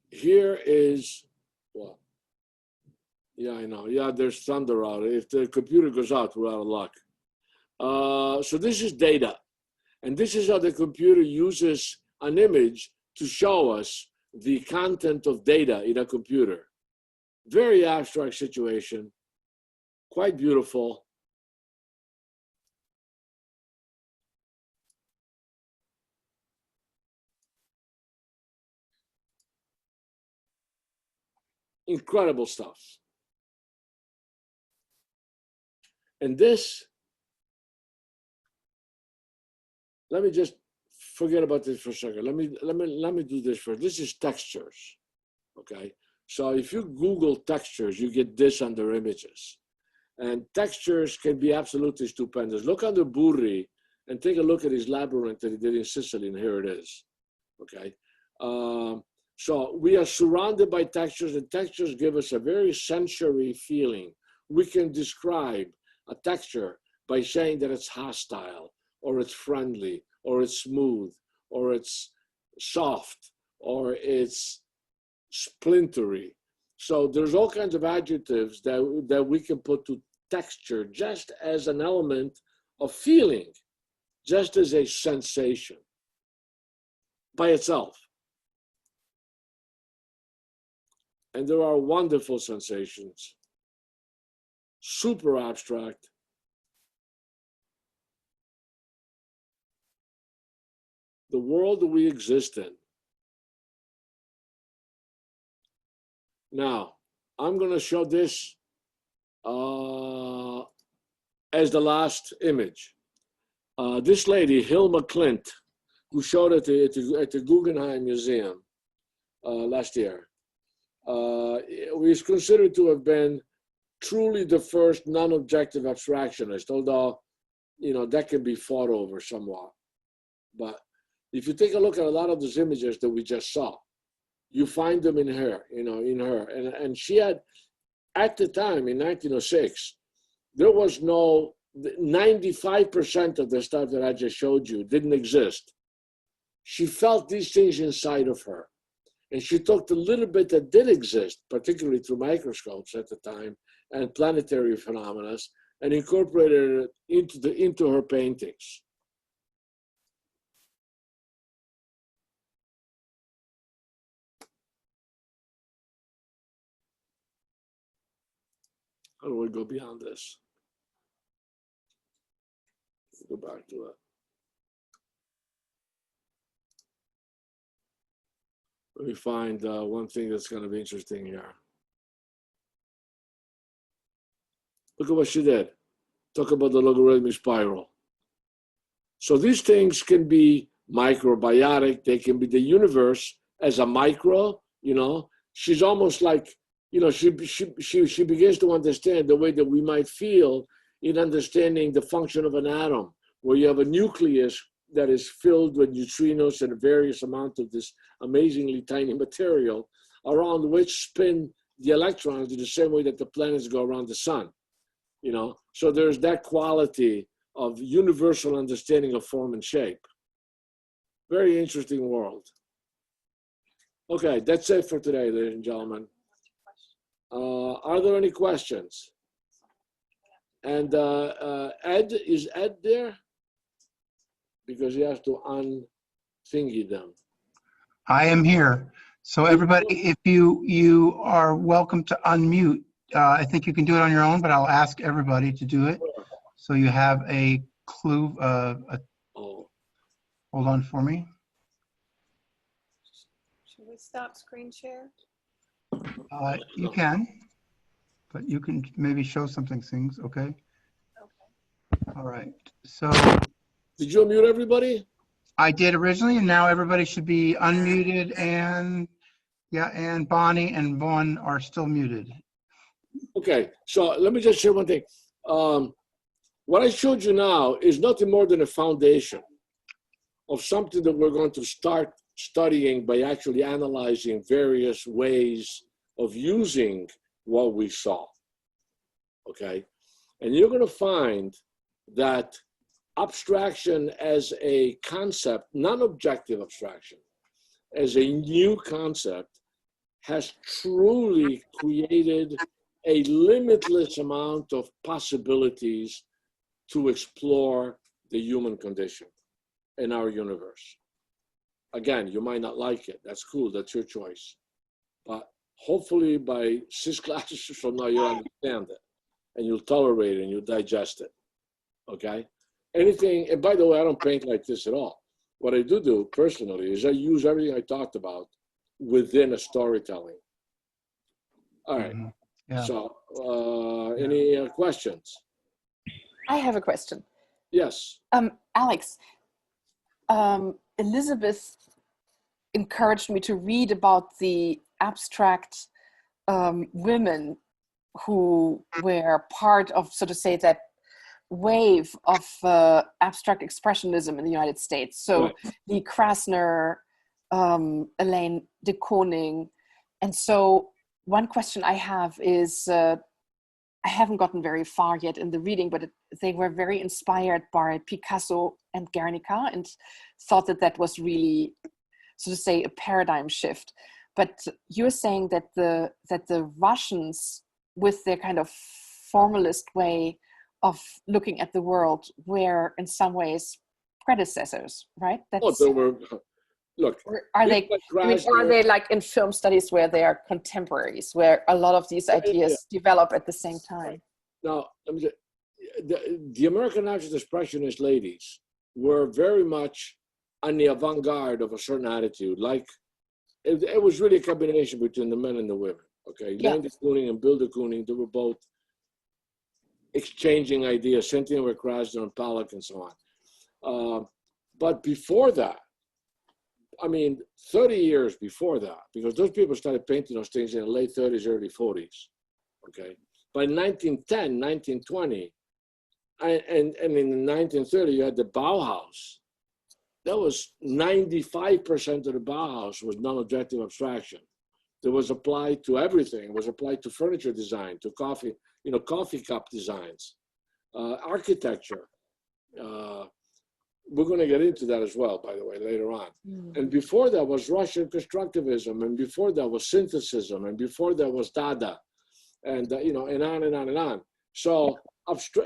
Here is, well, yeah, I know. Yeah, there's thunder out. If the computer goes out, we're out of luck. So this is data. And this is how the computer uses an image to show us the content of data in a computer. Very abstract situation, quite beautiful. Incredible stuff. And this, let me just forget about this for a second. Let me do this first. This is textures, okay? So if you Google textures, you get this under images. And textures can be absolutely stupendous. Look under Burri and take a look at his labyrinth that he did in Sicily, and here it is, okay? So we are surrounded by textures, and textures give us a very sensory feeling. We can describe a texture by saying that it's hostile, or it's friendly, or it's smooth, or it's soft, or it's splintery. So there's all kinds of adjectives that we can put to texture just as an element of feeling, just as a sensation by itself. And there are wonderful sensations, super abstract. The world that we exist in. Now, I'm going to show this as the last image. This lady, Hilma Klint, who showed it at the Guggenheim Museum last year, is considered to have been truly the first non-objective abstractionist, although, you know, that can be fought over somewhat. But if you take a look at a lot of those images that we just saw, you find them in her, you know, in her. And she had, at the time, in 1906, there was no, 95% of the stuff that I just showed you didn't exist. She felt these things inside of her. And she took the little bit that did exist, particularly through microscopes at the time, and planetary phenomena, and incorporated it into her paintings. How do we go beyond this? Go back to it. Let me find one thing that's going to be interesting here. Look at what she did. Talk about the logarithmic spiral. So these things can be microbiotic. They can be the universe as a micro, you know. She's almost like, you know, she begins to understand the way that we might feel in understanding the function of an atom, where you have a nucleus that is filled with neutrinos and various amounts of this amazingly tiny material around which spin the electrons in the same way that the planets go around the sun, you know? So there's that quality of universal understanding of form and shape. Very interesting world. Okay, that's it for today, ladies and gentlemen. Are there any questions? And Ed, is Ed there? because he has to unthingy them. I am here. So everybody, if you are welcome to unmute. I think you can do it on your own, but I'll ask everybody to do it. So you have a clue. Oh, Hold on for me. Should we stop screen share? You can, but you can maybe show something things, okay? Okay. All right. So did you unmute everybody? I did originally, and now everybody should be unmuted, and yeah, and Bonnie and Vaughn are still muted. Okay, so let me just share one thing. What I showed you now is nothing more than a foundation of something that we're going to start studying by actually analyzing various ways of using what we saw, okay? And you're going to find that abstraction as a concept, non-objective abstraction, as a new concept, has truly created a limitless amount of possibilities to explore the human condition in our universe. Again, you might not like it. That's cool. That's your choice. But hopefully by 6 classes from now, you'll understand it and you'll tolerate it and you'll digest it. Okay? Anything, and by the way, I don't paint like this at all. What I do personally is I use everything I talked about within a storytelling. All right. Mm-hmm. Yeah. So, any questions? I have a question. Yes. Alex, Elizabeth encouraged me to read about the abstract women who were part of, so to say, that wave of abstract expressionism in the United States. So right. Lee Krasner, Elaine de Kooning. And so one question I have is, I haven't gotten very far yet in the reading, but they were very inspired by Picasso and Guernica and thought that that was really, so to say, a paradigm shift. But you're saying that the Russians, with their kind of formalist way of looking at the world, were in some ways predecessors, right? That's, they were. Look, are they like in film studies where they are contemporaries, where a lot of these ideas develop at the same time? Now, the American abstract expressionist ladies were very much on the avant-garde of a certain attitude. Like, it was really a combination between the men and the women. Okay, Elaine de Kooning and Bill de Kooning, they were both exchanging ideas, Cynthia with Krasner and Pollock and so on. But before that, 30 years before that, because those people started painting those things in the late 30s, early 40s, okay? By 1910, 1920, and in the 1930s, you had the Bauhaus. That was 95% of the Bauhaus was non-objective abstraction. That was applied to everything. It was applied to furniture design, to coffee cup designs, architecture. We're going to get into that as well, by the way, later on. And before that was Russian constructivism, and before that was synthesism, and before that was Dada, and and on and on and on. So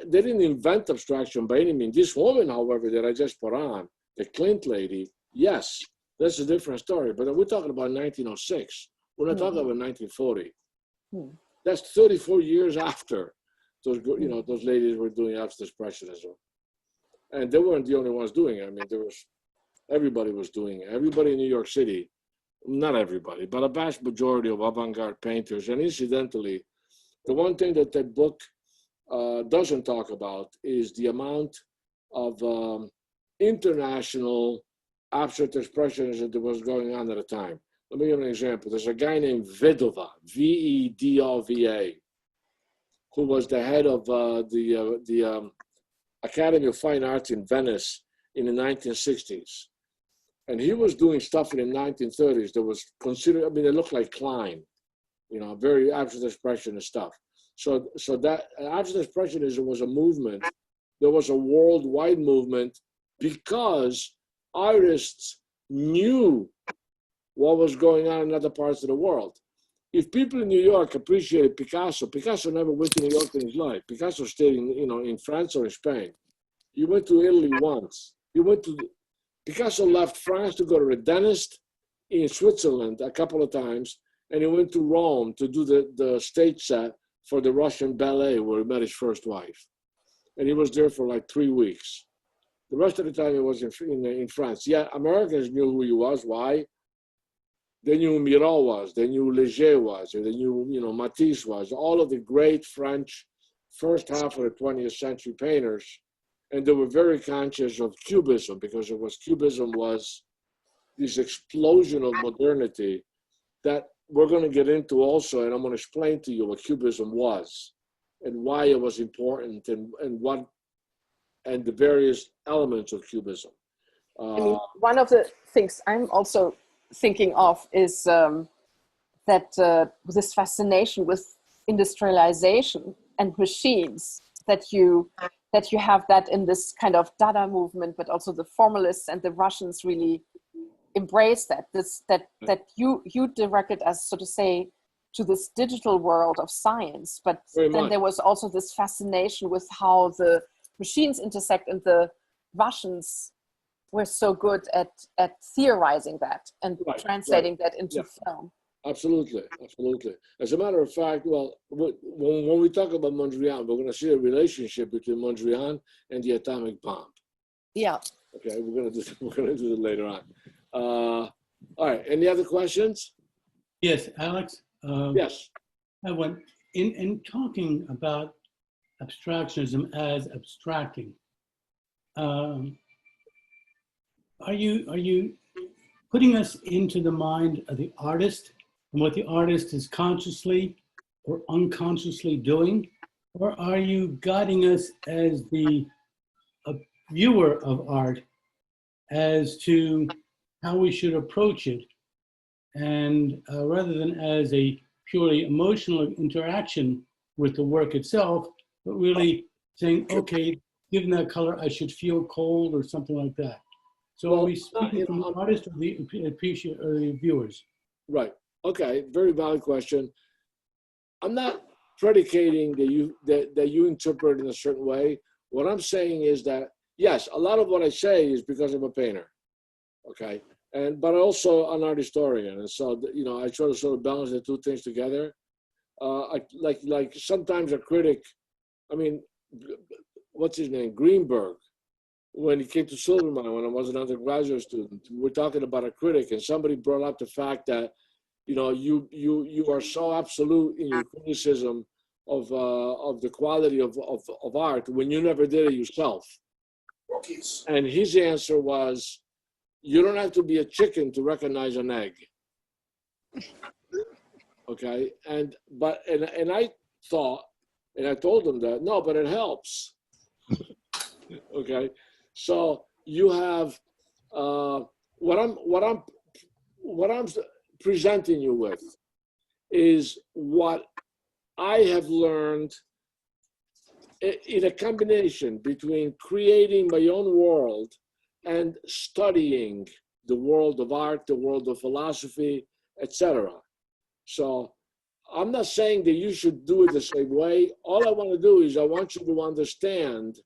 they didn't invent abstraction by any means. This woman, however, that I just put on, the Clint lady, yes, that's a different story. But we're talking about 1906. We're not talking about 1940. That's 34 years after those those ladies were doing abstract expressionism. And they weren't the only ones doing it. Everybody was doing it. Everybody in New York City, not everybody, but a vast majority of avant-garde painters. And incidentally, the one thing that that book doesn't talk about is the amount of international abstract expressionism that was going on at the time. Let me give you an example. There's a guy named Vedova, Vedova, who was the head of the Academy of Fine Arts in Venice in the 1960s. And he was doing stuff in the 1930s that was considered, they looked like Klein, very abstract expressionist stuff. So that abstract expressionism was a movement. There was a worldwide movement because artists knew what was going on in other parts of the world. If people in New York appreciated Picasso never went to New York in his life. Picasso stayed in France or in Spain. He went to Italy once. Picasso left France to go to the dentist in Switzerland a couple of times, and he went to Rome to do the stage set for the Russian ballet where he met his first wife. And he was there for like 3 weeks. The rest of the time he was in France. Yeah, Americans knew who he was. Why? They knew who Miro was. They knew Leger was. They knew, Matisse was. All of the great French first half of the 20th century painters. And they were very conscious of Cubism because Cubism was this explosion of modernity that we're going to get into also, and I'm going to explain to you what Cubism was and why it was important and the various elements of Cubism. I mean, one of the things I'm also thinking of is that this fascination with industrialization and machines, that you have that in this kind of Dada movement, but also the formalists and the Russians really embrace that. That you directed us, so to say, to this digital world of science, but then there was also this fascination with how the machines intersect, and the Russians were so good at theorizing that and translating that into film. Absolutely. As a matter of fact, well, when we talk about Mondrian, we're going to see a relationship between Mondrian and the atomic bomb. Yeah. Okay, we're going to do it later on. All right. Any other questions? Yes, Alex. Yes. I went in talking about abstractionism as abstracting. Are you putting us into the mind of the artist and what the artist is consciously or unconsciously doing, or are you guiding us as a viewer of art as to how we should approach it, and rather than as a purely emotional interaction with the work itself, but really saying, okay, given that color, I should feel cold or something like that. So are we speaking from the artist or the viewers? Right. Okay. Very valid question. I'm not predicating that you interpret it in a certain way. What I'm saying is that, yes, a lot of what I say is because I'm a painter. Okay. But also an art historian. And so, I try to sort of balance the two things together. Like sometimes a critic, what's his name? Greenberg, when he came to Silvermine, when I was an undergraduate student, we're talking about a critic, and somebody brought up the fact that, you are so absolute in your criticism of the quality of art when you never did it yourself. And his answer was, you don't have to be a chicken to recognize an egg. Okay, and I thought, and I told him that, no, but it helps. Okay, so you have what I'm presenting you with is what I have learned in a combination between creating my own world and studying the world of art, the world of philosophy, etc. So I'm not saying that you should do it the same way. All I want to do is I want you to understand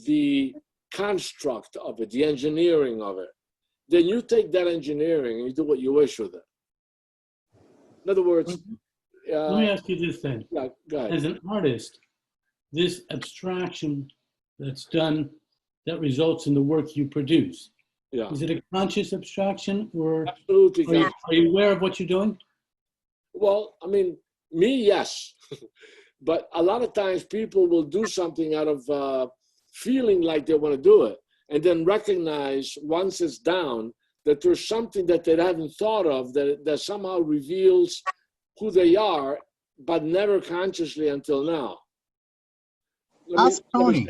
the construct of it, the engineering of it. Then you take that engineering and you do what you wish with it. In other words, let me ask you this then. Yeah, go ahead. As an artist, this abstraction that's done that results in the work you produce, is it a conscious abstraction, or absolutely are you aware of what you're doing? Well, me, yes. But a lot of times people will do something out of feeling like they want to do it, and then recognize once it's down that there's something that they haven't thought of that somehow reveals who they are, but never consciously until now. Ask Tony.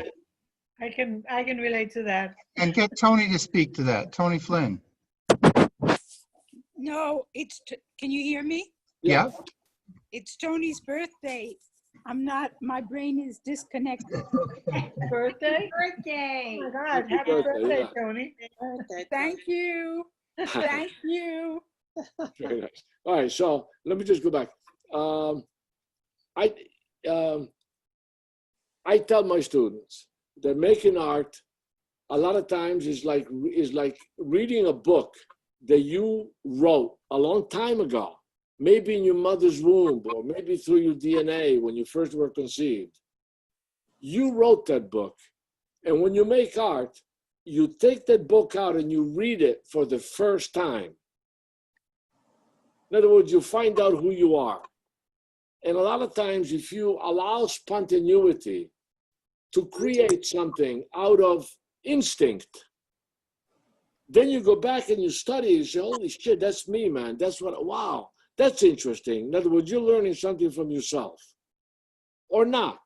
I can relate to that. And get Tony to speak to that. Tony Flynn. No, can you hear me? Yeah. It's Tony's birthday. My brain is disconnected. Birthday? Birthday. Oh my God, happy birthday, yeah. Tony. Thank you. Thank you. Very nice. All right, so let me just go back. I tell my students that making art a lot of times is like reading a book that you wrote a long time ago, maybe in your mother's womb, or maybe through your DNA when you first were conceived. You wrote that book. And when you make art, you take that book out and you read it for the first time. In other words, you find out who you are. And a lot of times, if you allow spontaneity to create something out of instinct, then you go back and you study and say, holy shit, that's me, man. That's what, wow, that's interesting. In other words, you're learning something from yourself or not.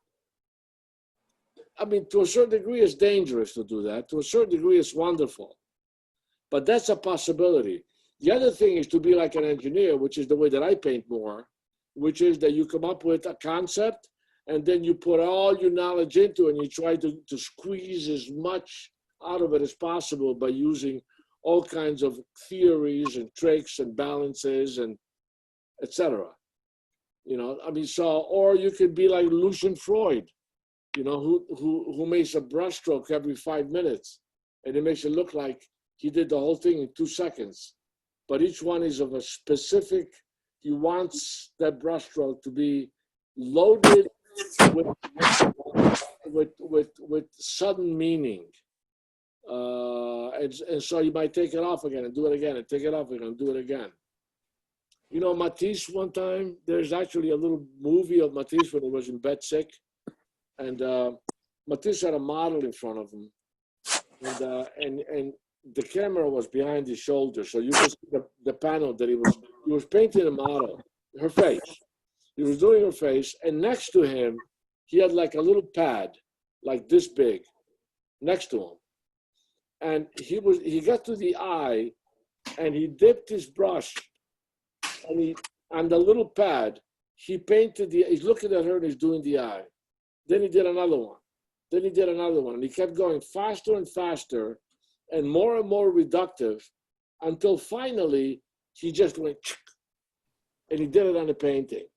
I mean, to a certain degree, it's dangerous to do that. To a certain degree, it's wonderful. But that's a possibility. The other thing is to be like an engineer, which is the way that I paint more, which is that you come up with a concept and then you put all your knowledge into it and you try to squeeze as much out of it as possible by using all kinds of theories and tricks and balances and etc. You know, I mean, so, or you could be like Lucian Freud, you know, who makes a brushstroke every 5 minutes and it makes it look like he did the whole thing in 2 seconds. But each one is of a specific, he wants that brushstroke to be loaded with sudden meaning. And so you might take it off again and do it again and take it off again and do it again. You know, Matisse one time, there's actually a little movie of Matisse when he was in bed sick. And Matisse had a model in front of him. And the camera was behind his shoulder. So you could see the panel that he was painting a model, her face. He was doing her face. And next to him, he had like a little pad, like this big, next to him. And he got to the eye and he dipped his brush and on the little pad, he painted he's looking at her and he's doing the eye. Then he did another one. Then he did another one. And he kept going faster and faster and more reductive until finally he just went and he did it on the painting.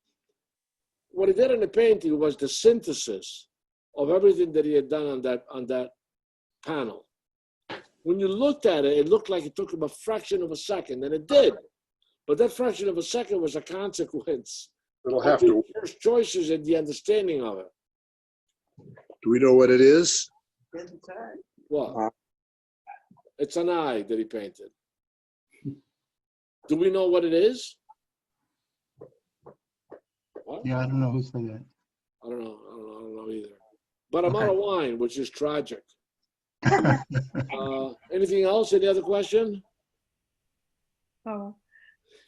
What he did on the painting was the synthesis of everything that he had done on that panel. When you looked at it, it looked like it took him a fraction of a second, and it did. But that fraction of a second was a consequence It'll of have his to. first choices and the understanding of it. Do we know what it is? What? It's an eye that he painted. Do we know what it is? What? Yeah, I don't know who said that. I don't know either. But I'm out of wine, which is tragic. Anything else? Any other question? Oh,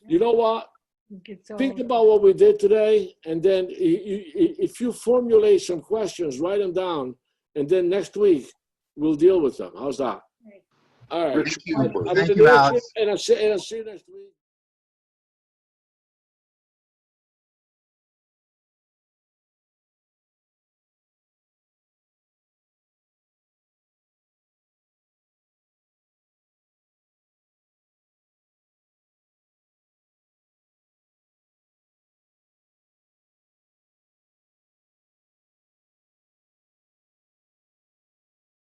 You know what? it's all. Think about what we did today, and then if you formulate some questions, write them down, and then next week we'll deal with them. How's that? All right. Rich Huber. Thank you, Alex. And I'll see you next week.